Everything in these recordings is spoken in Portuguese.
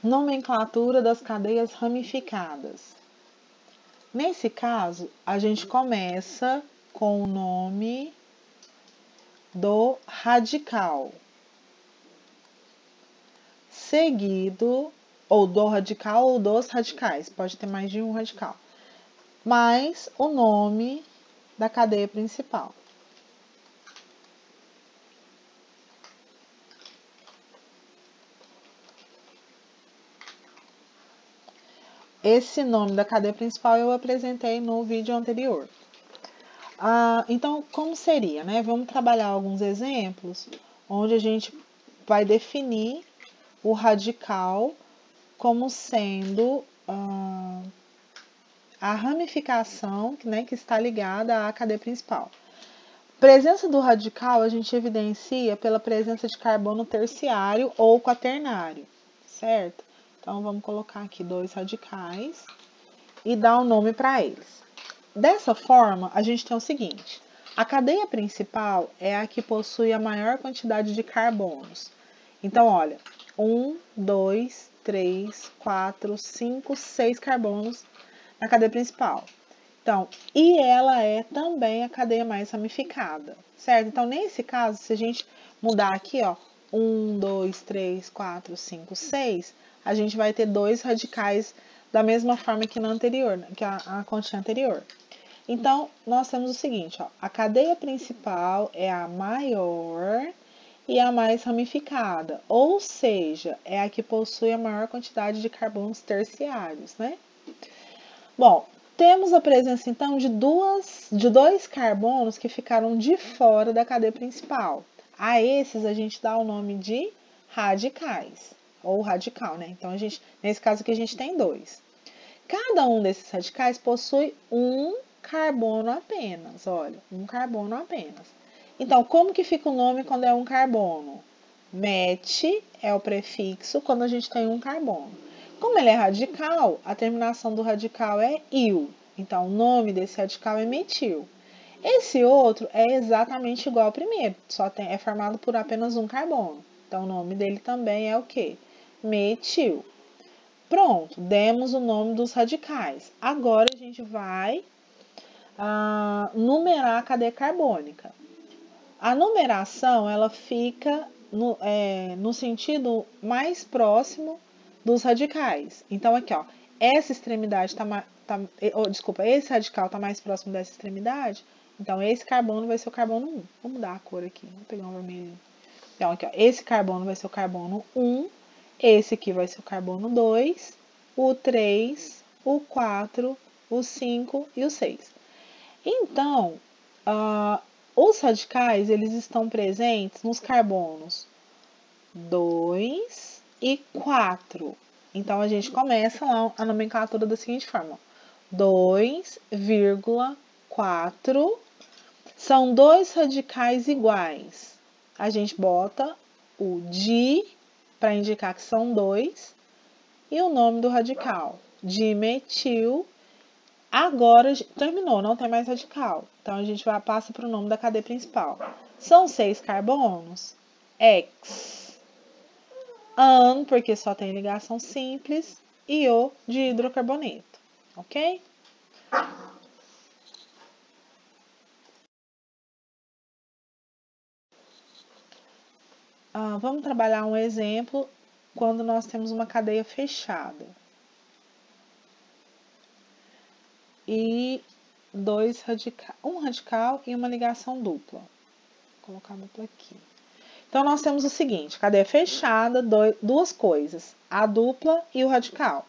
Nomenclatura das cadeias ramificadas. Nesse caso, a gente começa com o nome do radical, seguido, ou do radical ou dos radicais, pode ter mais de um radical, mais o nome da cadeia principal. Esse nome da cadeia principal eu apresentei no vídeo anterior. Então, como seria, né? Vamos trabalhar alguns exemplos onde a gente vai definir o radical como sendo a ramificação, né, que está ligada à cadeia principal. Presença do radical a gente evidencia pela presença de carbono terciário ou quaternário, certo? Então, vamos colocar aqui 2 radicais e dar um nome para eles. Dessa forma, a gente tem o seguinte: a cadeia principal é a que possui a maior quantidade de carbonos. Então, olha, 1, 2, 3, 4, 5, 6 carbonos na cadeia principal. Então, e ela é também a cadeia mais ramificada, certo? Então, nesse caso, se a gente mudar aqui, ó, 1, 2, 3, 4, 5, 6, a gente vai ter 2 radicais da mesma forma que na anterior, que a continha anterior. Então, nós temos o seguinte, ó, a cadeia principal é a maior e a mais ramificada, ou seja, é a que possui a maior quantidade de carbonos terciários, né? Bom, temos a presença, então, de dois carbonos que ficaram de fora da cadeia principal. A esses, a gente dá o nome de radicais, ou radical, né? Então, nesse caso aqui, a gente tem 2. Cada um desses radicais possui um carbono apenas, olha, um carbono apenas. Então, como que fica o nome quando é um carbono? Met é o prefixo quando a gente tem um carbono. Como ele é radical, a terminação do radical é il. Então, o nome desse radical é metil. Esse outro é exatamente igual ao primeiro, é formado por apenas um carbono. Então, o nome dele também é o quê? Metil. Pronto, demos o nome dos radicais. Agora, a gente vai numerar a cadeia carbônica. A numeração, ela fica no sentido mais próximo dos radicais. Então, aqui, ó, essa extremidade esse radical está mais próximo dessa extremidade, então esse carbono vai ser o carbono 1. Vou mudar a cor aqui, vou pegar um vermelho. Então, aqui, ó, esse carbono vai ser o carbono 1, esse aqui vai ser o carbono 2, o 3, o 4, o 5 e o 6. Então, os radicais, eles estão presentes nos carbonos 2 e 4. Então, a gente começa lá a nomenclatura da seguinte forma: 2,4 são 2 radicais iguais. A gente bota o di para indicar que são 2 e o nome do radical, dimetil. Agora, terminou, não tem mais radical. Então, a gente passa para o nome da cadeia principal. São 6 carbonos? X. An, porque só tem ligação simples. E O de hidrocarboneto. Ok? Vamos trabalhar um exemplo quando nós temos uma cadeia fechada. E um radical e uma ligação dupla. Vou colocar a dupla aqui. Então, nós temos o seguinte: cadeia fechada, duas coisas, a dupla e o radical.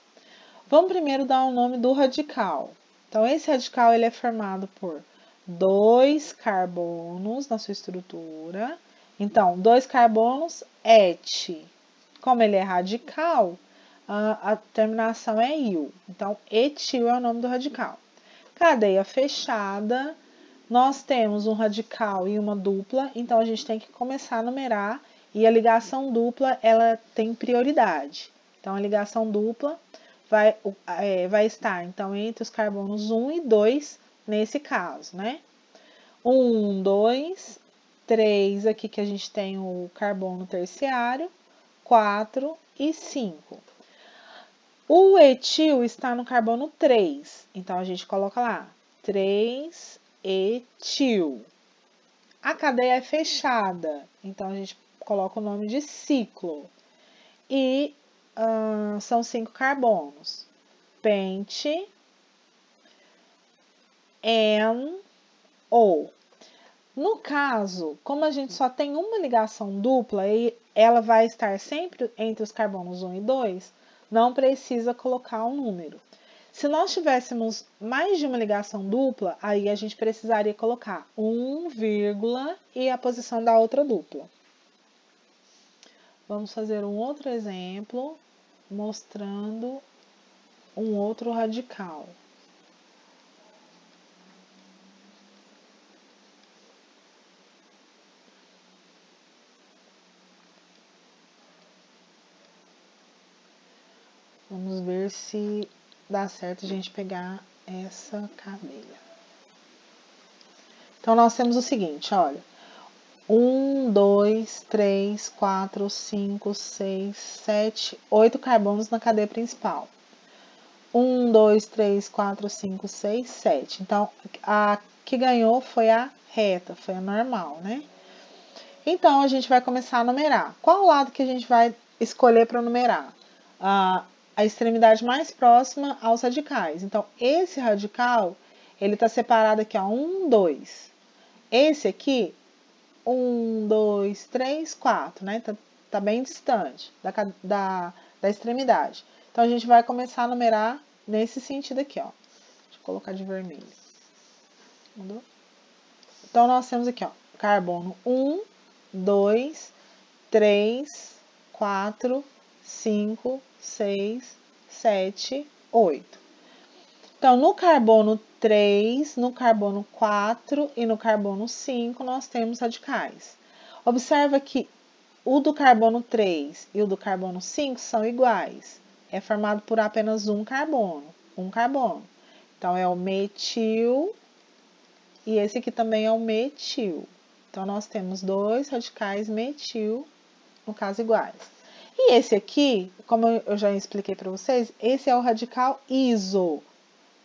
Vamos primeiro dar o nome do radical. Então, esse radical ele é formado por 2 carbonos na sua estrutura. Então, 2 carbonos, et. Como ele é radical, a terminação é il. Então, etil é o nome do radical. Cadeia fechada, nós temos um radical e uma dupla, então a gente tem que começar a numerar, e a ligação dupla, ela tem prioridade. Então, a ligação dupla vai estar, então, entre os carbonos 1 e 2, nesse caso, né? 1, 2, 3, aqui que a gente tem o carbono terciário, 4 e 5. O etil está no carbono 3, então a gente coloca lá 3-etil. A cadeia é fechada, então a gente coloca o nome de ciclo. E são 5 carbonos. Pente, NO. No caso, como a gente só tem uma ligação dupla e ela vai estar sempre entre os carbonos 1 e 2, não precisa colocar um número. Se nós tivéssemos mais de uma ligação dupla, aí a gente precisaria colocar 1, vírgula e a posição da outra dupla. Vamos fazer um outro exemplo mostrando um outro radical. Vamos ver se dá certo a gente pegar essa cadeia. Então, nós temos o seguinte, olha. 1, 2, 3, 4, 5, 6, 7, 8 carbonos na cadeia principal. 1, 2, 3, 4, 5, 6, 7. Então, a que ganhou foi a reta, foi a normal, né? Então, a gente vai começar a numerar. Qual o lado que a gente vai escolher para numerar? A extremidade mais próxima aos radicais. Então, esse radical, ele está separado aqui, ó, 1, 2. Esse aqui, 1, 2, 3, 4, né? Tá bem distante da extremidade. Então, a gente vai começar a numerar nesse sentido aqui, ó. Deixa eu colocar de vermelho. Mudou? Então, nós temos aqui, ó, carbono 1, 2, 3, 4, 5, 6, 7, 8. Então, no carbono 3, no carbono 4 e no carbono 5, nós temos radicais. Observa que o do carbono 3 e o do carbono 5 são iguais. É formado por apenas um carbono. Então, é o metil e esse aqui também é o metil. Então, nós temos dois radicais metil, no caso, iguais. E esse aqui, como eu já expliquei para vocês, esse é o radical iso.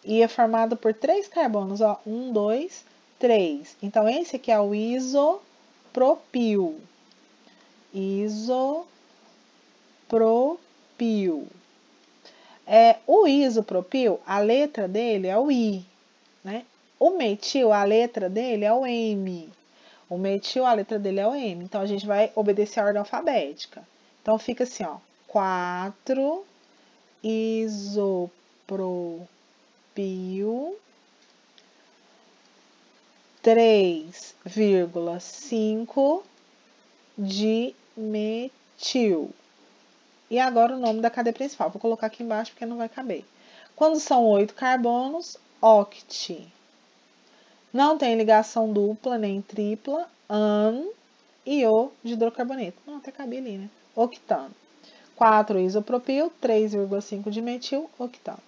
E é formado por 3 carbonos, ó, 1, 2, 3. Então, esse aqui é o isopropil. Isopropil. O isopropil, a letra dele é o I, né? O metil, a letra dele é o M. O metil, a letra dele é o M. Então, a gente vai obedecer a ordem alfabética. Então, fica assim, ó. 4 isopropil, 3,5 dimetil. E agora o nome da cadeia principal. Vou colocar aqui embaixo porque não vai caber. Quando são 8 carbonos, oct. Não tem ligação dupla nem tripla, an e o de hidrocarboneto. Não, até cabia ali, né? Octano. 4 isopropil, 3,5 dimetil, octano.